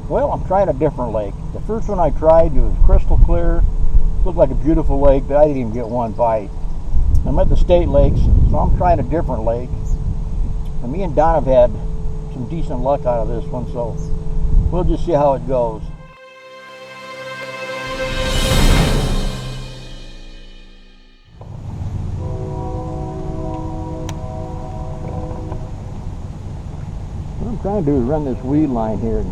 Well, I'm trying a different lake. The first one I tried was crystal clear. Looked like a beautiful lake, but I didn't even get one bite. I'm at the state lakes, so I'm trying a different lake. And me and Don have had some decent luck out of this one, so we'll just see how it goes. What I'm trying to do is run this weed line here and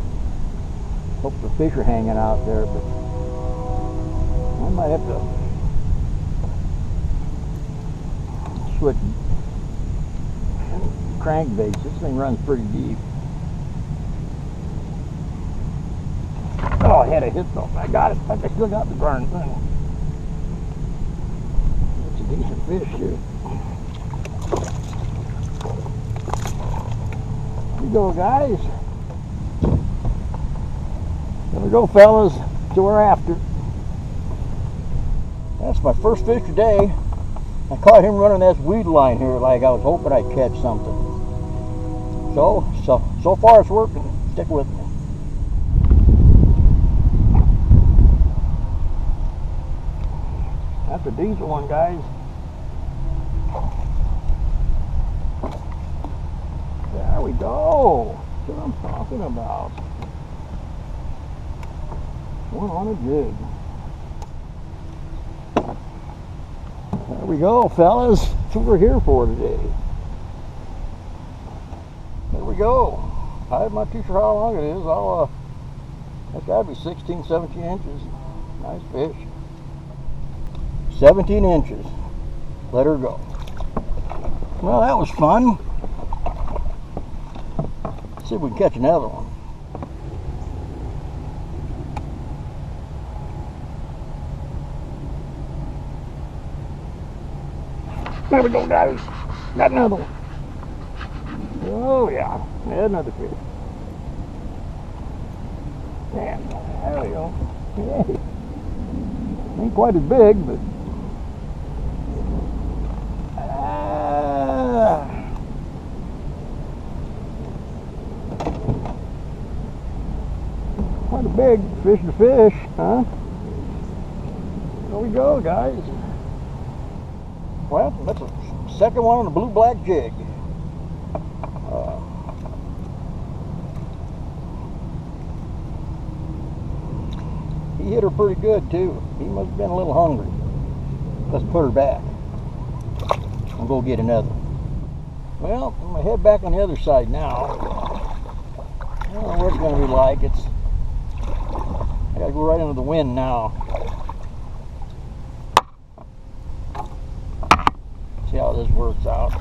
hope the fish are hanging out there, but I might have to switch crankbaits. This thing runs pretty deep. Oh, I had a hit though. I got it. I still got the darn thing. It's a decent fish here. Here we go, guys. There we go, fellas. So we're after. That's my first fish today. I caught him running that weed line here like I was hoping I'd catch something. So far it's working. Stick with me. That's a decent one, guys. There we go. That's what I'm talking about. One on a jig. There we go, fellas. That's what we're here for today. There we go. I'm not too sure how long it is. That's got to be 16, 17 inches. Nice fish. 17 inches. Let her go. Well, that was fun. Let's see if we can catch another one. There we go, guys. Got another one. Oh, yeah. There's another fish. Damn. There we go. Yay. Ain't quite as big, but... quite a big fish to fish, huh? There we go, guys. Well, that's the second one on the blue-black jig. He hit her pretty good, too. He must have been a little hungry. Let's put her back. I'll go get another. Well, I'm going to head back on the other side now. I don't know what it's going to be like. I got to go right into the wind now. See how this works out.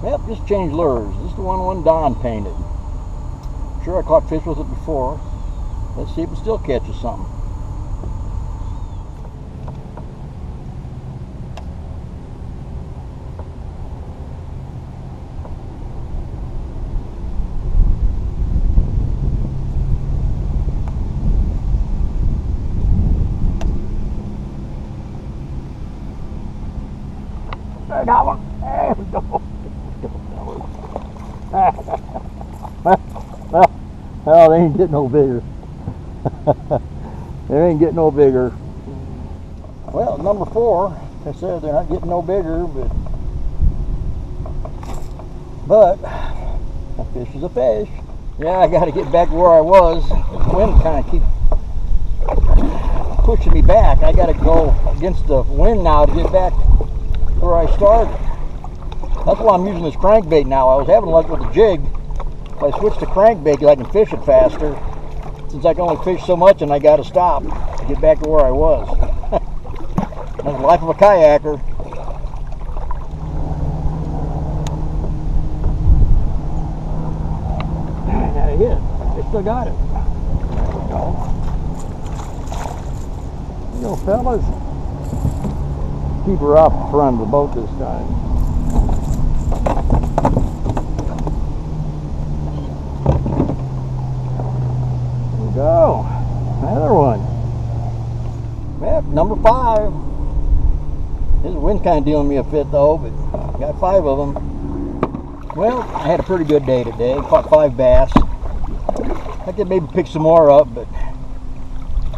Yep, just changed lures. This is the one Don painted. Sure, I caught fish with it before. Let's see if it still catches something. I got one. There we go. Well, they ain't getting no bigger. They ain't getting no bigger. Well, number 4, they said they're not getting no bigger, but a fish is a fish. Yeah, I got to get back where I was. The wind kind of keeps pushing me back. I got to go against the wind now to get back where I started. That's why I'm using this crankbait now. I was having luck with the jig. If I switch to crankbait, I can fish it faster. Since I can only fish so much and I got to stop to get back to where I was. That's the life of a kayaker. Had a hit. They still got it. There we go. There you go, fellas. Keep her off the front of the boat this time. There we go. Another one. Yep, number 5. This wind kind of dealing me a fit though, but I got 5 of them. Well, I had a pretty good day today. Caught 5 bass. I could maybe pick some more up, but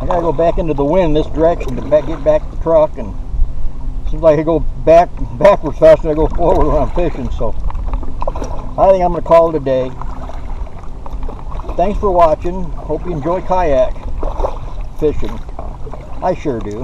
I gotta go back into the wind this direction to get back to the truck, and it seems like I go backwards faster than I go forward when I'm fishing, so I think I'm gonna call it a day. Thanks for watching. Hope you enjoy kayak fishing. I sure do.